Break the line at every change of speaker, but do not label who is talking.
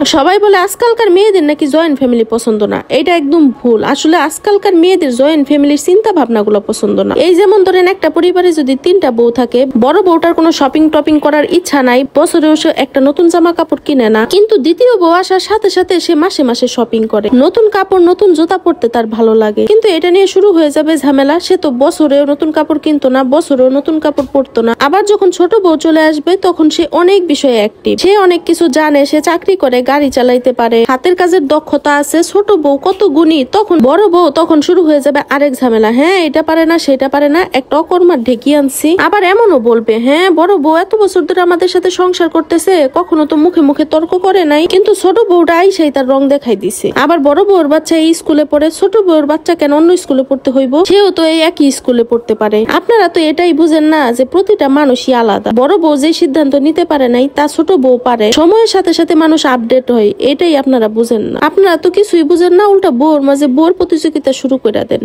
সবাই বলে আজকালকার মেয়েদের নাকি জয়েন্ট ফ্যামিলি পছন্দ না, এটা একদম ভুল। আসলে আজকালকার মেয়েদের জয়েন্ট ফ্যামিলির চিন্তা ভাবনাগুলো পছন্দ না। এই যেমন ধরেন একটা পরিবারে যদি 3টা বউ থাকে, বড় বউটার কোনো শপিং টপিং করার ইচ্ছা নাই, বছরেও সে একটা নতুন জামা কাপড় কিনে না, কিন্তু দ্বিতীয় বউ আসার সাথে সাথে সে মাসে মাসে শপিং করে, নতুন কাপড় নতুন জুতা পরতে তার ভালো লাগে। কিন্তু এটা নিয়ে শুরু হয়ে যাবে ঝামেলা। সে তো বছরেও নতুন কাপড় কিনতো না, বছরেও নতুন কাপড় পরতো না। আবার যখন ছোট বউ চলে আসবে তখন সে অনেক বিষয়ে অ্যাক্টিভ, সে অনেক কিছু জানে, সে চাকরি করে, গাড়ি চালাইতে পারে, হাতের কাজের দক্ষতা আছে। ছোট বউ কত গুণী, তখন বড় বউ তখন শুরু হয়ে যাবে আরেক ঝামেলা। হ্যাঁ এটা পারে না, সেটা পারে না, একটা অকর্মার ঢেকি আনছি। আবার এমনও বলবে, হ্যাঁ বড় বউ এত বছর ধরে আমাদের সাথে সংসার করতেছে, কখনো তো মুখে মুখে তর্ক করে নাই, কিন্তু ছোট বউটা আইসাই তার রং দেখাই দিছে। আবার বড় বউর বাচ্চা এই স্কুলে পড়ে, ছোট বউর বাচ্চা কেন অন্য স্কুলে পড়তে হইব? সেও তো এই একই স্কুলে পড়তে পারে। আপনারা তো এটাই বুঝেন না যে প্রতিটা মানুষই আলাদা। বড় বউ যে সিদ্ধান্ত নিতে পারে নাই তা ছোট বউ পারে। সময়ের সাথে সাথে মানুষ আপডেট হয়, এটাই আপনারা বুঝেন না। আপনারা তো কিছুই বুঝেন না, উল্টা বউর মাঝে বউর প্রতিযোগিতা শুরু করে দেন।